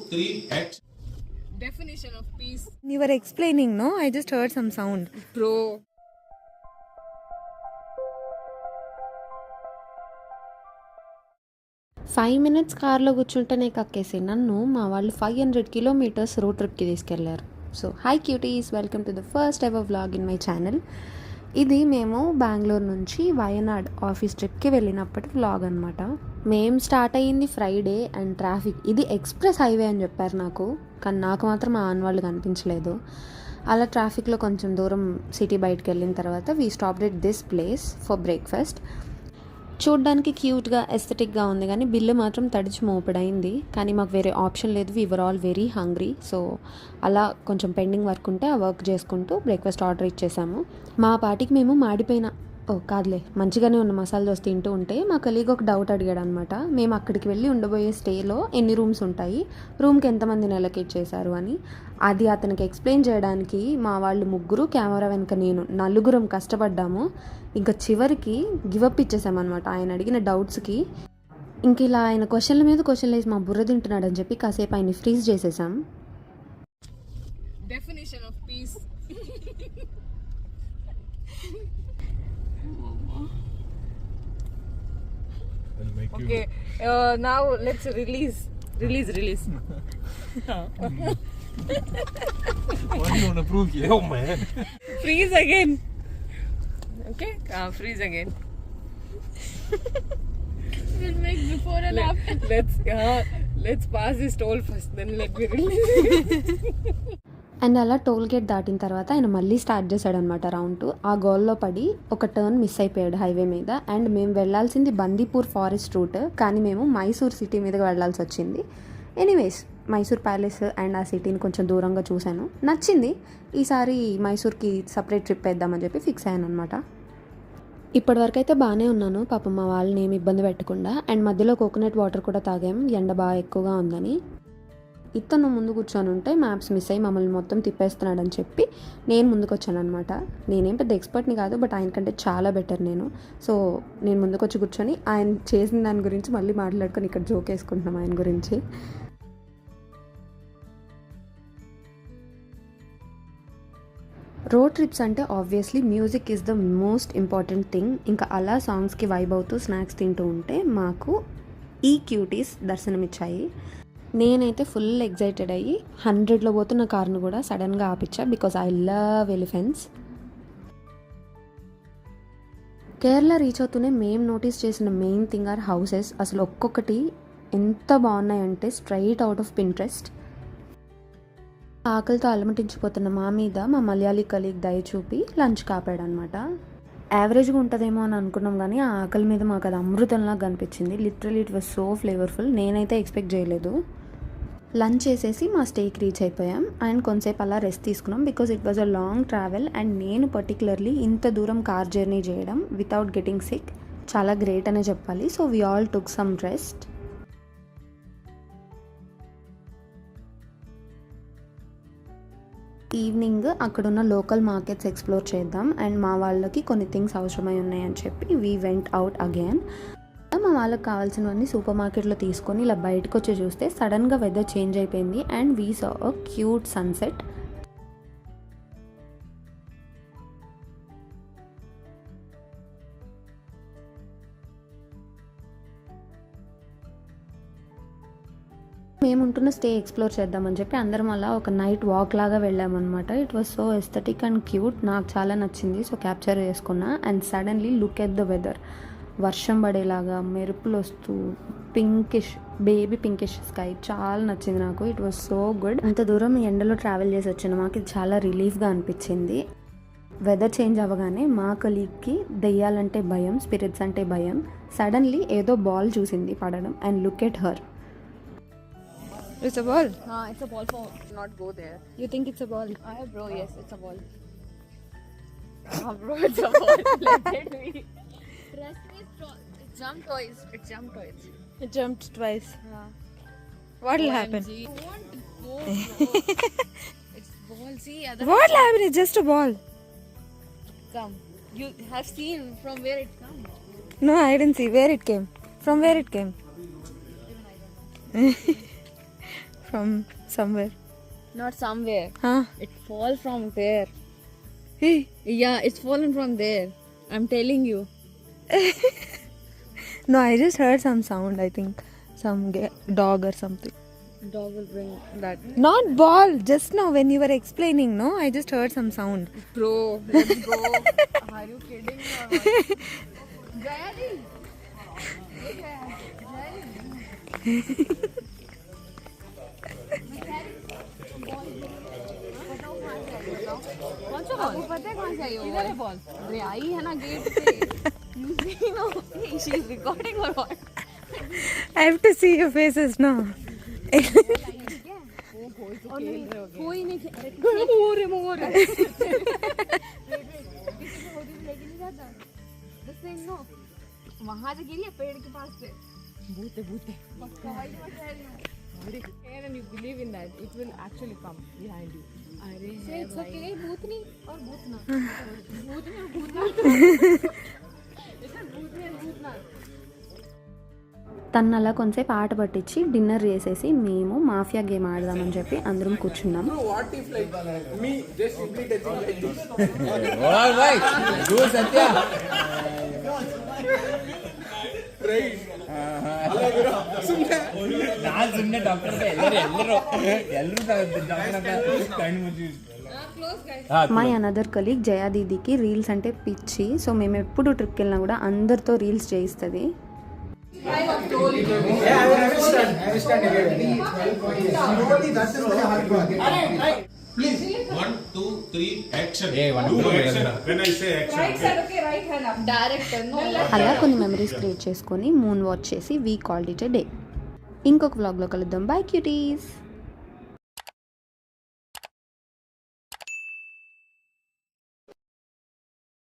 three, action. Definition of peace. You were explaining, no? I just heard some sound. Bro. Five minutes కార్లో కూర్చుంటేనే కక్కేసి నన్ను మా వాళ్ళు 500 kilometres road ట్రిప్కి తీసుకెళ్లారు. So hi cuties, welcome to the first ever vlog in my channel. ఇది మేము బెంగళూరు నుంచి Wayanad office ట్రిప్కి వెళ్ళినప్పటి వ్లాగ్ అనమాట. మేము స్టార్ట్ అయ్యింది ఫ్రైడే అండ్ ట్రాఫిక్ ఇది ఎక్స్ప్రెస్ హైవే అని చెప్పారు నాకు, కానీ నాకు మాత్రం మా ఆన్ వాళ్ళు కనిపించలేదు. అలా ట్రాఫిక్లో కొంచెం దూరం సిటీ బయటకు వెళ్ళిన తర్వాత we stopped at this place for breakfast. చూడ్డానికి క్యూట్గా ఎస్థెటిక్గా ఉంది, కానీ బిల్లు మాత్రం తడిచి మోపడైంది. కానీ మాకు వేరే ఆప్షన్ లేదు, we were all very hungry. So అలా కొంచెం పెండింగ్ వర్క్ ఉంటే ఆ వర్క్ చేసుకుంటూ బ్రేక్ఫాస్ట్ ఆర్డర్ ఇచ్చేసాము. మా పాటికి మేము మాడిపోయిన కాదులే మంచిగానే ఉన్న మసాలా దోశ తింటూ ఉంటే మా కలీగ్ ఒక డౌట్ అడిగాడు అనమాట. మేము అక్కడికి వెళ్ళి ఉండబోయే స్టేలో ఎన్ని రూమ్స్ ఉంటాయి, రూమ్కి ఎంతమందిని అలొకేట్ చేశారు అని. అది అతనికి ఎక్స్ప్లెయిన్ చేయడానికి మా వాళ్ళు ముగ్గురు, కెమెరా వెనుక నేను, నలుగురం కష్టపడ్డాము. ఇంకా చివరికి గివప్ ఇచ్చేసామన్నమాట ఆయన అడిగిన డౌట్స్కి. ఇంక ఇలా ఆయన క్వశ్చన్ల మీద క్వశ్చన్లు వేసి మా బుర్ర తింటున్నాడు అని చెప్పి కాసేపు ఆయన్ని ఫ్రీజ్ చేసేసాం. Definition of peace. Okay, now let's release. What do you want to prove here? Oh man. Freeze again. Okay, freeze again. We'll make before and after. Let's pass this toll first, then let me release. And అలా toll gate దాటిన తర్వాత ఆయన మళ్ళీ start చేశాడనమాట round. ఆ గోల్లో పడి ఒక turn miss అయిపోయాడు హైవే మీద. అండ్ మేము వెళ్ళాల్సింది బందీపూర్ ఫారెస్ట్ రూట్, కానీ మేము మైసూర్ సిటీ మీదకి వెళ్ళాల్సి వచ్చింది. ఎనీవేస్ మైసూర్ ప్యాలెస్ అండ్ ఆ సిటీని కొంచెం దూరంగా చూశాను, నచ్చింది. ఈసారి మైసూర్కి సపరేట్ ట్రిప్ వేద్దామని చెప్పి ఫిక్స్ అయ్యాను అనమాట. ఇప్పటివరకు అయితే బాగానే ఉన్నాను, పాపం మా వాళ్ళని ఏమి ఇబ్బంది పెట్టకుండా. అండ్ మధ్యలో కోకోనట్ వాటర్ కూడా తాగాం, ఎండ బాగా ఎక్కువగా ఉందని. ఇతను ముందు కూర్చొని ఉంటే మ్యాప్స్ మిస్ అయ్యి మమ్మల్ని మొత్తం తిప్పేస్తున్నాడని చెప్పి నేను ముందుకు వచ్చాను అనమాట. నేనేం పెద్ద ఎక్స్పర్ట్ని కాదు, బట్ ఆయన కంటే చాలా బెటర్ నేను. సో నేను ముందుకు వచ్చి కూర్చొని ఆయన చేసిన దాని గురించి మళ్ళీ మాట్లాడుకొని ఇక్కడ జోక్ వేసుకుంటున్నాం ఆయన గురించి. రోడ్ ట్రిప్స్ అంటే obviously music is the most important thing. ఇంకా అలా సాంగ్స్కి వైబ్ అవుతూ స్నాక్స్ తింటూ ఉంటే మాకు ఈ క్యూటీస్ దర్శనమిచ్చాయి. నేనైతే ఫుల్ ఎగ్జైటెడ్ అయ్యి 100లో పోతున్న కార్ను కూడా సడన్గా ఆపిచ్చా, because I love elephants. Kerala reach అవుతూనే మేము నోటీస్ చేసిన మెయిన్ థింగ్ ఆర్ హౌసెస్. అసలు ఒక్కొక్కటి ఎంత బాగున్నాయంటే స్ట్రైట్ అవుట్ ఆఫ్ పింట్రెస్ట్. ఆకలితో అలమటించిపోతున్న మా మీద మా మలయాళీ కలీగ్ దయ చూపి లంచ్ కాపాడనమాట. యావరేజ్గా ఉంటుందేమో అని అనుకున్నాం, కానీ ఆ ఆకలి మీద మాకు అది అమృతంలా కనిపించింది. Literally it was so flavourful, నేనైతే ఎక్స్పెక్ట్ చేయలేదు. లంచ్ చేసేసి మా స్టేకి రీచ్ అయిపోయాం అండ్ కొంతసేపు అలా రెస్ట్ తీసుకున్నాం, because it was a long travel. And నేను పర్టికులర్లీ ఇంత దూరం కార్ జర్నీ చేయడం వితౌట్ గెటింగ్ సిక్ చాలా గ్రేట్ అనే చెప్పాలి. So we all took some rest. Evening అక్కడున్న లోకల్ మార్కెట్స్ ఎక్స్ప్లోర్ చేద్దాం అండ్ మా వాళ్ళకి కొన్ని థింగ్స్ అవసరమై ఉన్నాయని చెప్పి వీ వెంట్ అవుట్ అగైన్. మా వాళ్ళకి కావాల్సినవన్నీ సూపర్ మార్కెట్లో తీసుకొని ఇలా బయటకు వచ్చి చూస్తే సడన్గా వెదర్ చేంజ్ అయిపోయింది and we saw a cute sunset. మేము ఉంటున్న స్టే ఎక్స్ప్లోర్ చేద్దామని చెప్పి అందరం అలా ఒక నైట్ వాక్ లాగా వెళ్ళామన్నమాట. It was so aesthetic and cute, నాకు చాలా నచ్చింది. సో క్యాప్చర్ చేసుకున్నా. And suddenly look at the weather, వర్షం పడేలాగా మెరుపులు వస్తూ పింకిష్, బేబీ పింకిష్ స్కై, చాలా నచ్చింది నాకు. It was so good. అంత దూరం ఎండలో ట్రావెల్ చేసి వచ్చిన మాకు ఇది చాలా రిలీఫ్గా అనిపించింది. వెదర్ చేంజ్ అవ్వగానే మా కలీగ్కి దెయ్యాలంటే భయం, స్పిరిట్స్ అంటే భయం. సడన్లీ ఏదో బాల్ చూసింది పడడం and look at her. It's a ball. It's a ball for not go there. You think it's a ball? Bro, yes, it's a ball. Bro, it's a ball. Let it be. It jumped twice. It jumped twice. What will happen? You won't go, bro. It's ball. See, What will happen? It's just a ball. come. You have seen from where it comes. No, I didn't see where it came. From where it came? from somewhere. Not somewhere. Huh? It fall from there. Hey. Yeah, it's fallen from there. I'm telling you. No, I just heard some sound. I think some dog or something. Dog will bring that. Not ball. Just now when you were explaining, no, I just heard some sound. Bro, let's go. Are you kidding me or what? Jayadi. कौन सा ball? आपको पता है कौन सा है ये? इधर है बॉल. अरे आई है ना गेट पे. You see no? She is recording or what? I have to see your faces now. कोई नहीं. मोर मोर. वहाँ से गिरी है पेड़ के पास से. भूत है भूत है. And you believe in that, it will actually come behind you. अरे it's okay, भूतनी और भूतना. भूतनी और भूतना. भूतनी और भूतना. తను అలా కొంచెంసేపు ఆట పట్టించి డిన్నర్ చేసేసి మేము మాఫియా గేమ్ ఆడదామని చెప్పి అందరం కూర్చున్నాం. What if like me just simply touching like this? All right. Do Satya. Right. ನಾನು ಸುಮ್ಮನೆ ಡಾಕ್ಟರ್ ಎಲ್ಲರೂ doctor my another colleague Jaya దీదీకి రీల్స్ అంటే పిచ్చి. సో మేము ఎప్పుడు ట్రిప్కి వెళ్ళినా కూడా అందరితో రీల్స్ చేయిస్తుంది. Please. 1, 2, 3, action. Hey, 1, 2, action. When I say action. Right side, okay, right hand up. Direct, no left. అలా కొన్ని మెమరీస్ క్రియేట్ చేసుకొని మూన్ వాచ్ చేసి we called it a day. ఇంకొక వ్లాగ్లో కలుద్దాం. By cuties.